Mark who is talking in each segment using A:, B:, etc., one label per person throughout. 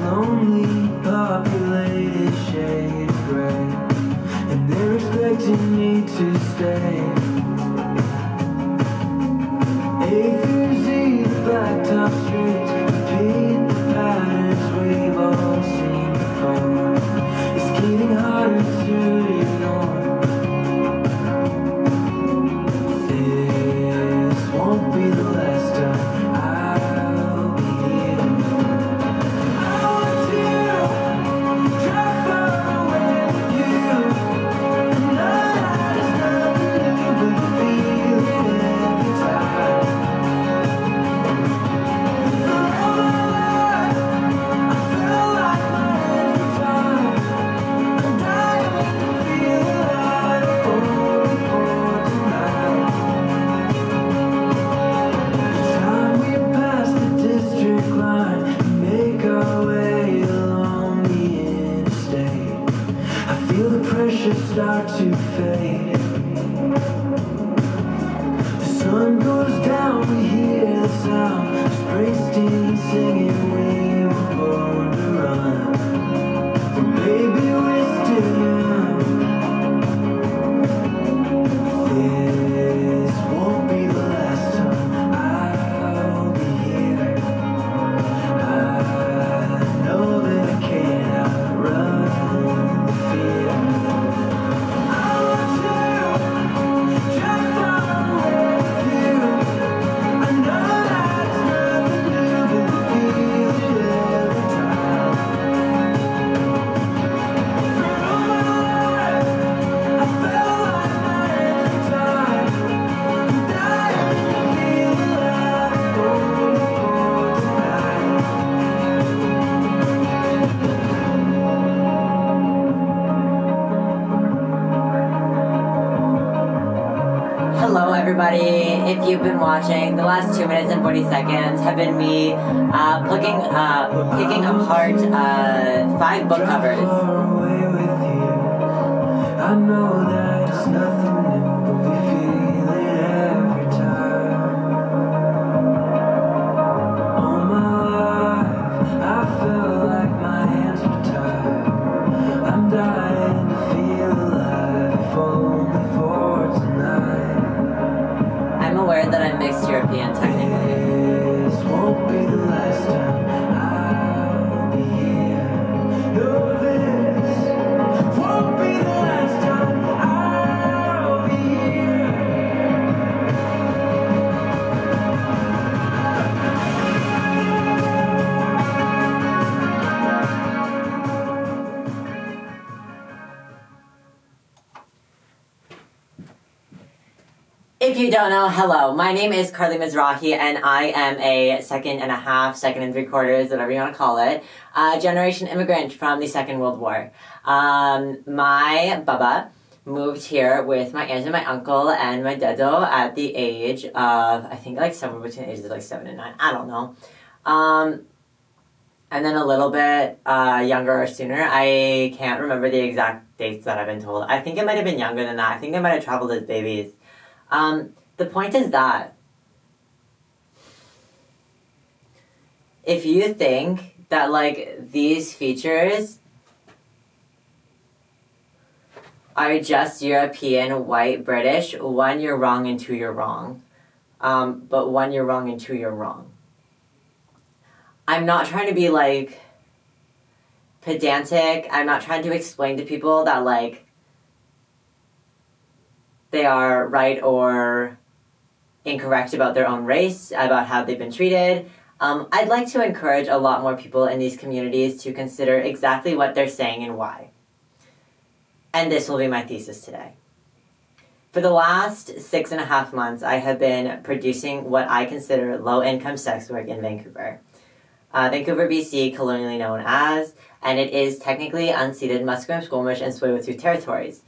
A: lonely, populated shade of gray, and they're expecting me to stay. A through Z, the blacktop streets, repeat the patterns we've all seen before. It's getting harder to ignore. This won't be the last time I'll be here. I want to drive far away with you. I know that it's nothing new, but feel it every time. For all my life, I felt like my hands were tied. I'm dying to feel alive, only for tonight. Time we pass the district line and make our way along the interstate, I feel the pressure start to fade. The sun goes down, we hear the sound of Springsteen singing, we were born to run. But baby, we're still young. This won't be the last time I'll be here. I know that I can't outrun the fear. I want to drive far away with you. I know that it's nothing new, but feel it every time. For all my life, I felt like my hands were tied. I'm dying to feel alive, only for tonight.
B: Hello, everybody. If you've been watching, the last 2 minutes and 40 seconds have been me picking apart 5 book covers.
A: Far away with you. I know that it's nothing new, but we feel it every time. All my life, I felt like my hands were tied. I'm dying to feel alive, if only for tonight.
B: I'm aware that I'm mixed European, technically.
A: This won't be the last time I'll be here. No, this won't be the last time I'll be here.
B: If you don't know, hello. My name is Karlie Mizrahi, and I am a second and 3/4, whatever you want to call it, generation immigrant from the Second World War. My baba moved here with my aunt and my uncle and my dedo at the age of, I think, like somewhere between the ages of like 7 and 9. I don't know. And then a little bit younger or sooner. I can't remember the exact dates that I've been told. I think it might have been younger than that. I think they might have traveled as babies. The point is that if you think that, like, these features are just European, white, British, 1, you're wrong, and 2, you're wrong. But 1, you're wrong, and 2, you're wrong. I'm not trying to be, like, pedantic. I'm not trying to explain to people that, like, they are right or incorrect about their own race, about how they've been treated. I'd like to encourage a lot more people in these communities to consider exactly what they're saying and why. And this will be my thesis today. For the last 6.5 months, I have been producing what I consider low-income sex work in Vancouver. Vancouver, BC, colonially known as, and it is technically unceded Musqueam, Squamish, and Tsleil-Waututh territories.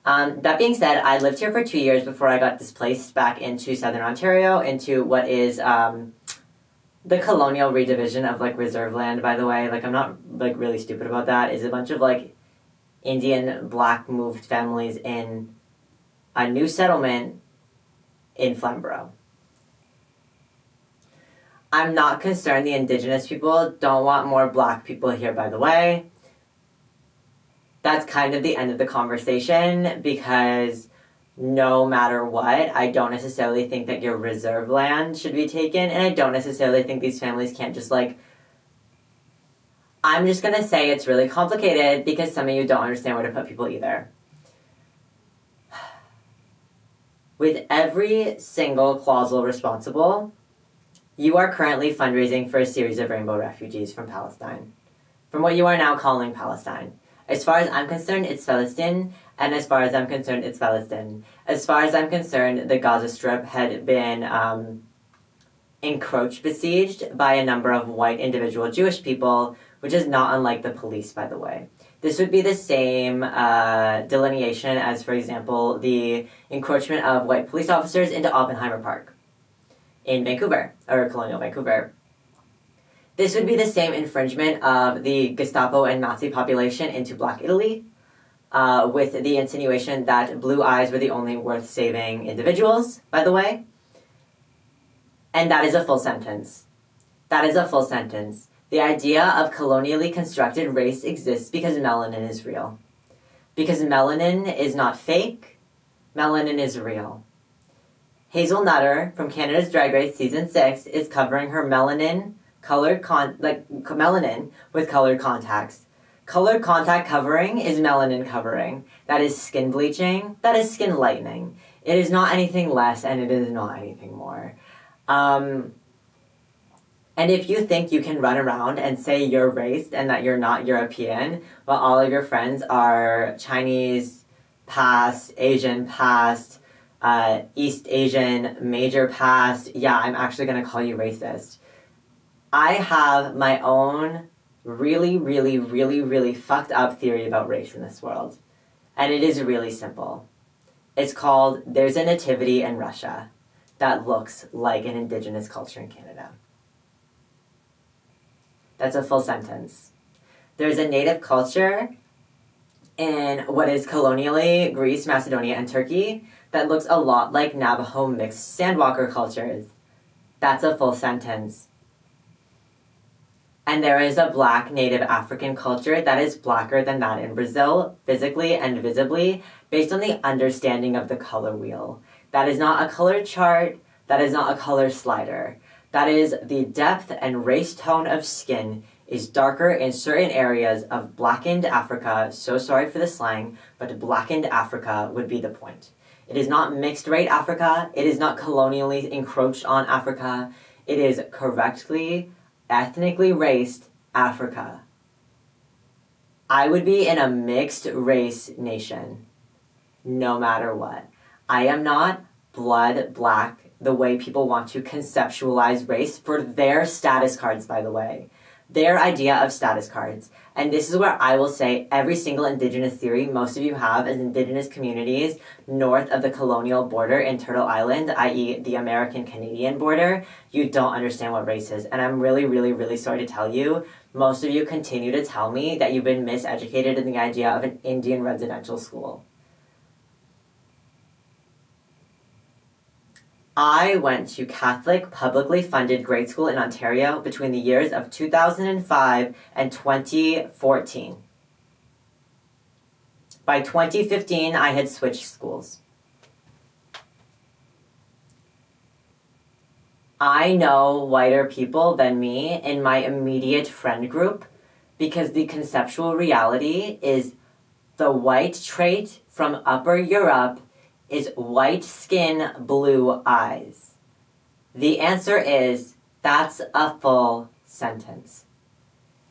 B: That being said, I lived here for 2 years before I got displaced back into Southern Ontario, into what is the colonial redivision of, like, reserve land, by the way. Like, I'm not, like, really stupid about that. It's a bunch of, like, Indian black moved families in a new settlement in Flamborough. I'm not concerned the indigenous people don't want more black people here, by the way. That's kind of the end of the conversation, because no matter what, I don't necessarily think that your reserve land should be taken, and I don't necessarily think these families can't just, like... I'm just gonna say it's really complicated because some of you don't understand where to put people either. With every single clausal responsible, you are currently fundraising for a series of rainbow refugees from Palestine, from what you are now calling Palestine. As far as I'm concerned, it's Palestine, and as far as I'm concerned, it's Palestine. As far as I'm concerned, the Gaza Strip had been besieged by a number of white individual Jewish people, which is not unlike the police, by the way. This would be the same delineation as, for example, the encroachment of white police officers into Oppenheimer Park in Vancouver, or colonial Vancouver. This would be the same infringement of the Gestapo and Nazi population into Black Italy, with the insinuation that blue eyes were the only worth-saving individuals, by the way. And that is a full sentence. That is a full sentence. The idea of colonially constructed race exists because melanin is real. Because melanin is not fake, melanin is real. Hazel Nutter from Canada's Drag Race Season 6 is covering her melanin with colored contacts. Colored contact covering is melanin covering. That is skin bleaching. That is skin lightening. It is not anything less, and it is not anything more. And if you think you can run around and say you're racist and that you're not European, while all of your friends are Chinese past, Asian past, East Asian major past, yeah, I'm actually going to call you racist. I have my own really, really, really, really fucked up theory about race in this world. And it is really simple. It's called There's a Nativity in Russia that looks like an indigenous culture in Canada. That's a full sentence. There's a native culture in what is colonially Greece, Macedonia, and Turkey that looks a lot like Navajo mixed sandwalker cultures. That's a full sentence. And there is a black native African culture that is blacker than that in Brazil, physically and visibly, based on the understanding of the color wheel. That is not a color chart, that is not a color slider. That is the depth and race tone of skin is darker in certain areas of blackened Africa. So sorry for the slang, but blackened Africa would be the point. It is not mixed rate Africa. It is not colonially encroached on Africa. It is correctly, ethnically raced Africa. I would be in a mixed race nation, no matter what. I am not blood black the way people want to conceptualize race for their status cards, by the way. Their idea of status cards. And this is where I will say every single indigenous theory most of you have as indigenous communities north of the colonial border in Turtle Island, i.e. the American-Canadian border, you don't understand what race is. And I'm really, really, really sorry to tell you, most of you continue to tell me that you've been miseducated in the idea of an Indian residential school. I went to Catholic, publicly funded grade school in Ontario between the years of 2005 and 2014. By 2015, I had switched schools. I know whiter people than me in my immediate friend group because the conceptual reality is the white trait from Upper Europe is white skin, blue eyes. The answer is, that's a full sentence.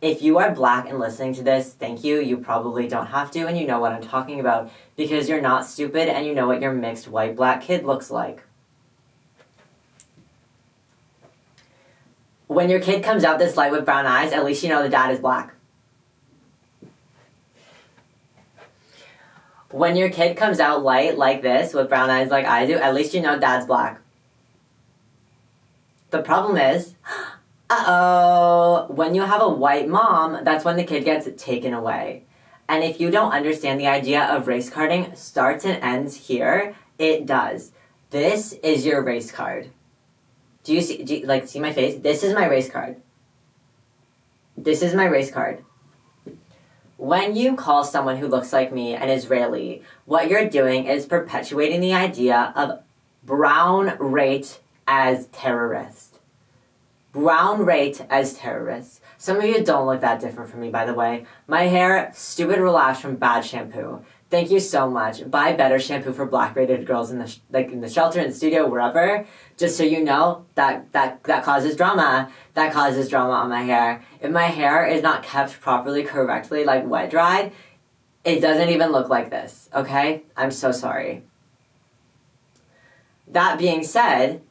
B: If you are black and listening to this, thank you. You probably don't have to, and you know what I'm talking about, because you're not stupid and you know what your mixed white-black kid looks like. When your kid comes out this light with brown eyes, at least you know the dad is black. When your kid comes out light like this, with brown eyes like I do, at least you know dad's black. The problem is, when you have a white mom, that's when the kid gets taken away. And if you don't understand the idea of race carding starts and ends here, it does. This is your race card. Do you see my face? This is my race card. This is my race card. When you call someone who looks like me an Israeli, what you're doing is perpetuating the idea of brown rate as terrorist. Brown rate as terrorists. Some of you don't look that different from me, by the way. My hair, stupid relaxed from bad shampoo. Thank you so much. Buy better shampoo for black-rated girls in the shelter, in the studio, wherever. Just so you know, that causes drama. That causes drama on my hair. If my hair is not kept properly, correctly, like wet-dried, it doesn't even look like this, okay? I'm so sorry. That being said,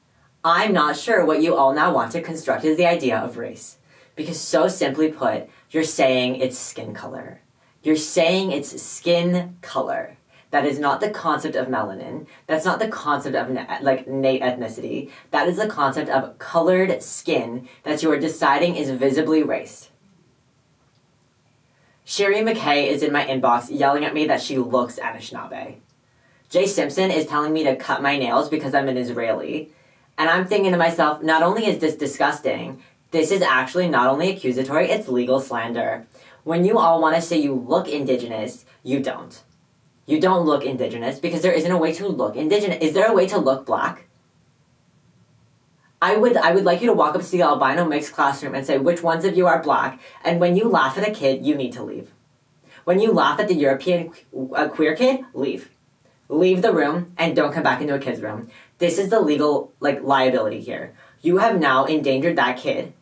B: I'm not sure what you all now want to construct as the idea of race. Because so simply put, you're saying it's skin color. You're saying it's skin color. That is not the concept of melanin. That's not the concept of innate ethnicity. That is the concept of colored skin that you are deciding is visibly raced. Sherry McKay is in my inbox yelling at me that she looks Anishinaabe. Jay Simpson is telling me to cut my nails because I'm an Israeli. And I'm thinking to myself, not only is this disgusting, this is actually not only accusatory, it's legal slander. When you all want to say you look indigenous, you don't. You don't look indigenous because there isn't a way to look indigenous. Is there a way to look black? I would like you to walk up to the albino mixed classroom and say which ones of you are black, and when you laugh at a kid, you need to leave. When you laugh at the European queer kid, leave. Leave the room and don't come back into a kid's room. This is the legal liability here. You have now endangered that kid,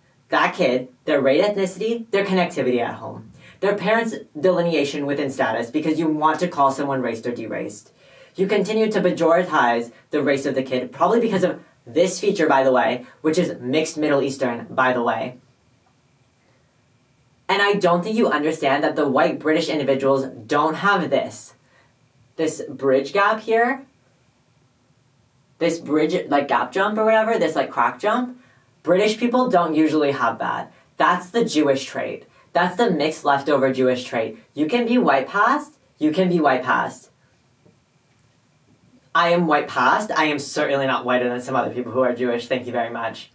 B: their race, ethnicity, their connectivity at home, their parents' delineation within status because you want to call someone raced or deraced. You continue to pejoritize the race of the kid, probably because of this feature, by the way, which is mixed Middle Eastern, by the way. And I don't think you understand that the white British individuals don't have this bridge gap here, this bridge, gap jump or whatever, this crack jump. British people don't usually have that. That's the Jewish trait. That's the mixed leftover Jewish trait. You can be white passed, you can be white passed. I am white passed. I am certainly not whiter than some other people who are Jewish. Thank you very much.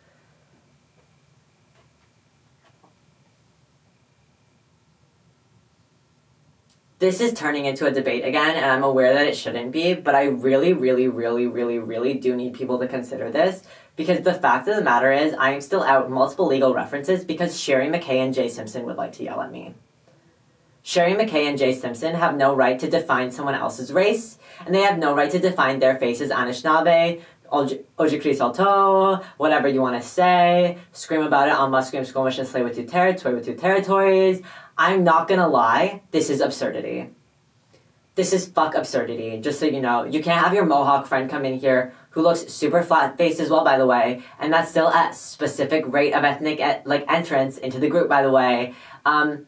B: This is turning into a debate again, and I'm aware that it shouldn't be, but I really, really, really, really, really do need people to consider this, because the fact of the matter is I am still out multiple legal references because Sherry McKay and Jay Simpson would like to yell at me. Sherry McKay and Jay Simpson have no right to define someone else's race, and they have no right to define their face as Anishinaabe, Ojikri Salto, whatever you want to say, scream about it on Must Scream, Squamish, and Slay with Two Territories. I'm not gonna lie, this is absurdity. This is fuck absurdity, just so you know. You can't have your Mohawk friend come in here, who looks super flat-faced as well, by the way, and that's still at specific rate of ethnic, entrance into the group, by the way, and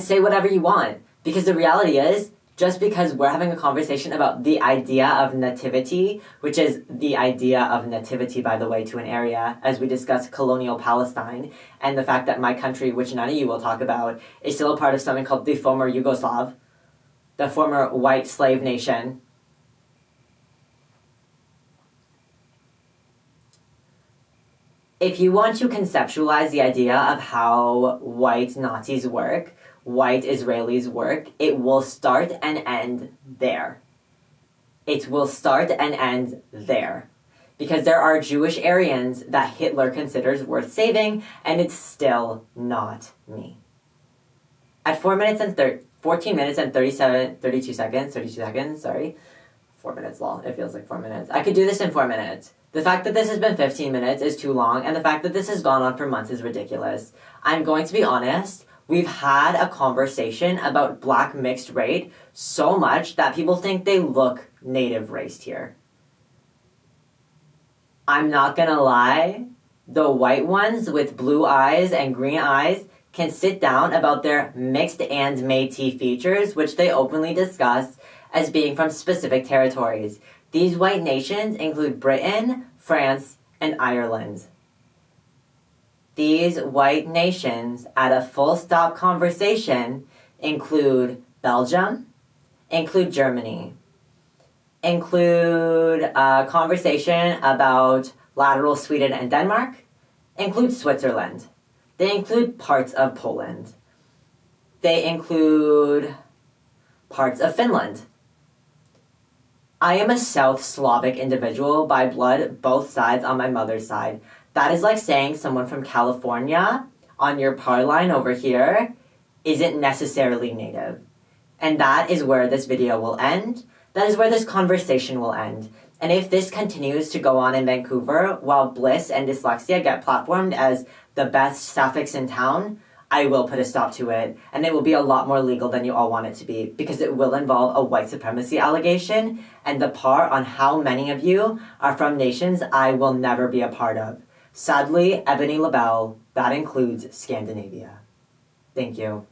B: say whatever you want. Because the reality is, just because we're having a conversation about the idea of nativity, which is the idea of nativity, by the way, to an area, as we discuss colonial Palestine, and the fact that my country, which none of you will talk about, is still a part of something called the former Yugoslav, the former white slave nation. If you want to conceptualize the idea of how white Nazis work, white Israelis work, it will start and end there. It will start and end there. Because there are Jewish Aryans that Hitler considers worth saving, and it's still not me. At 14 minutes and 32 seconds, sorry. 4 minutes long, it feels like 4 minutes. I could do this in 4 minutes. The fact that this has been 15 minutes is too long, and the fact that this has gone on for months is ridiculous. I'm going to be honest, we've had a conversation about black mixed rate so much that people think they look native raced here. I'm not gonna lie, the white ones with blue eyes and green eyes can sit down about their mixed and Métis features, which they openly discuss as being from specific territories. These white nations include Britain, France, and Ireland. These white nations, at a full stop conversation, include Belgium, include Germany, include a conversation about lateral Sweden and Denmark include Switzerland. They include parts of Poland. They include parts of Finland. I am a South Slavic individual by blood, both sides on my mother's side. That is like saying someone from California on your par line over here isn't necessarily native. And that is where this video will end. That is where this conversation will end. And if this continues to go on in Vancouver while Bliss and dyslexia get platformed as the best suffix in town, I will put a stop to it. And it will be a lot more legal than you all want it to be, because it will involve a white supremacy allegation, and the part on how many of you are from nations I will never be a part of. Sadly, Ebony LaBelle, that includes Scandinavia. Thank you.